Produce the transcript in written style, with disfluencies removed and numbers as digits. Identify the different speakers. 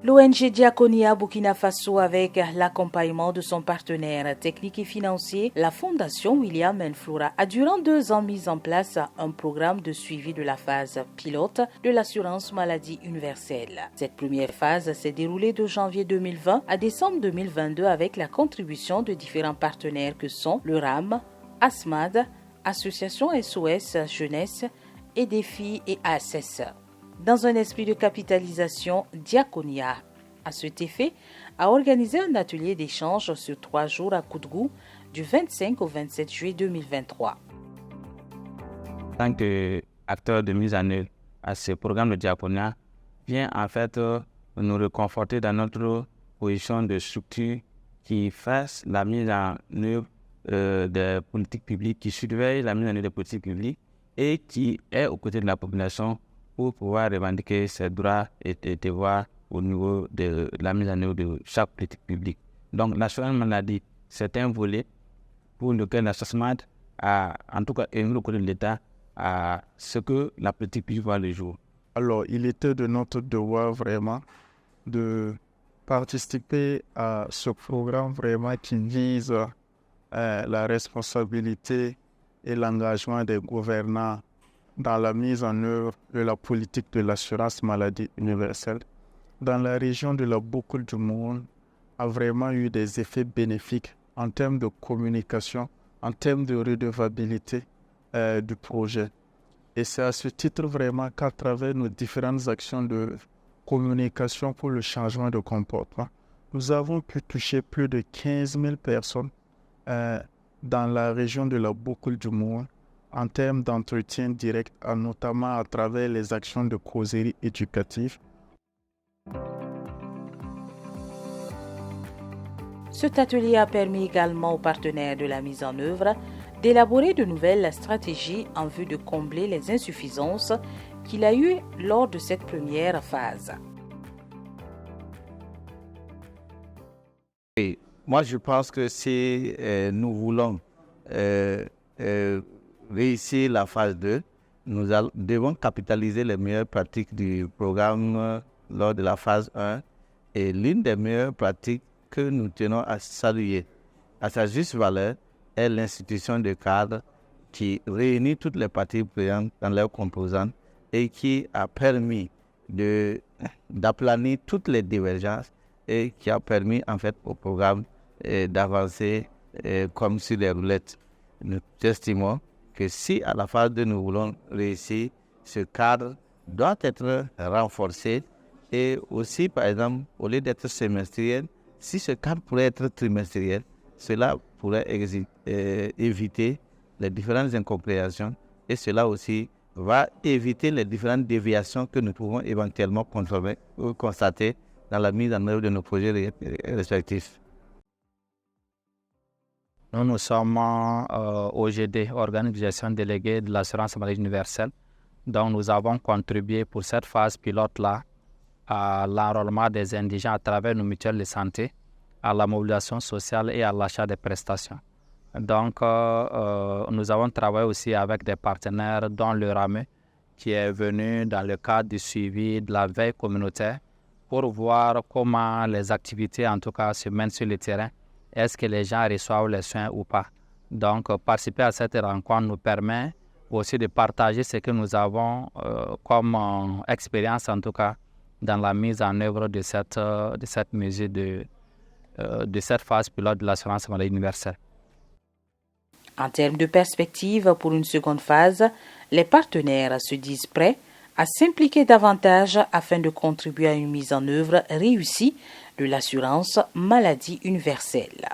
Speaker 1: L'ONG Diaconia Burkina Faso, avec l'accompagnement de son partenaire technique et financier, la Fondation William Flora, a durant 2 ans mis en place un programme de suivi de la phase pilote de l'assurance maladie universelle. Cette première phase s'est déroulée de janvier 2020 à décembre 2022 avec la contribution de différents partenaires que sont le RAM, ASMAD, Association SOS Jeunesse et Défi et ASS. Dans un esprit de capitalisation, Diaconia, à cet effet, a organisé un atelier d'échange sur 3 jours à Koudgou du 25 au 27 juillet 2023.
Speaker 2: En tant qu'acteur de mise en œuvre à ce programme de Diaconia, vient en fait nous reconforter dans notre position de structure qui fasse la mise en œuvre des politiques publiques, qui surveille la mise en œuvre des politiques publiques et qui est aux côtés de la population pour pouvoir revendiquer ses droits et devoirs au niveau de la mise en œuvre de chaque politique publique. Donc l'assurance maladie, c'est un volet pour lequel la SOSMAD a, en tout cas, émis au côté de l'État à ce que la politique publique voit le jour.
Speaker 3: Alors, il était de notre devoir vraiment de participer à ce programme vraiment qui vise la responsabilité et l'engagement des gouvernants dans la mise en œuvre de la politique de l'assurance maladie universelle. Dans la région de la boucle du monde, a vraiment eu des effets bénéfiques en termes de communication, en termes de redevabilité du projet. Et c'est à ce titre vraiment qu'à travers nos différentes actions de communication pour le changement de comportement, nous avons pu toucher plus de 15 000 personnes dans la région de la boucle du monde en termes d'entretien direct, notamment à travers les actions de causerie éducative.
Speaker 1: Cet atelier a permis également aux partenaires de la mise en œuvre d'élaborer de nouvelles stratégies en vue de combler les insuffisances qu'il a eues lors de cette première phase.
Speaker 4: Et moi, je pense que si nous voulons réussir la phase 2, nous devons capitaliser les meilleures pratiques du programme lors de la phase 1. Et l'une des meilleures pratiques que nous tenons à saluer à sa juste valeur est l'institution de cadre qui réunit toutes les parties prenantes dans leurs composantes et qui a permis d'aplanir toutes les divergences et qui a permis en fait au programme d'avancer comme sur les roulettes. Nous estimons que si à la phase 2 nous voulons réussir, ce cadre doit être renforcé et aussi par exemple au lieu d'être semestriel, si ce cadre pourrait être trimestriel, cela pourrait éviter les différentes incompréhensions et cela aussi va éviter les différentes déviations que nous pouvons éventuellement constater dans la mise en œuvre de nos projets respectifs.
Speaker 5: Nous sommes OGD, Organisation déléguée de l'assurance maladie universelle, dont nous avons contribué pour cette phase pilote-là à l'enrôlement des indigents à travers nos mutuelles de santé, à la mobilisation sociale et à l'achat des prestations. Donc, nous avons travaillé aussi avec des partenaires, dont le RAME, qui est venu dans le cadre du suivi de la veille communautaire pour voir comment les activités, en tout cas, se mènent sur le terrain. Est-ce que les gens reçoivent les soins ou pas? Donc, participer à cette rencontre nous permet aussi de partager ce que nous avons comme expérience, en tout cas, dans la mise en œuvre de cette mesure de cette phase pilote de l'assurance maladie universelle.
Speaker 1: En termes de perspective pour une seconde phase, les partenaires se disent prêts à s'impliquer davantage afin de contribuer à une mise en œuvre réussie de l'assurance maladie universelle.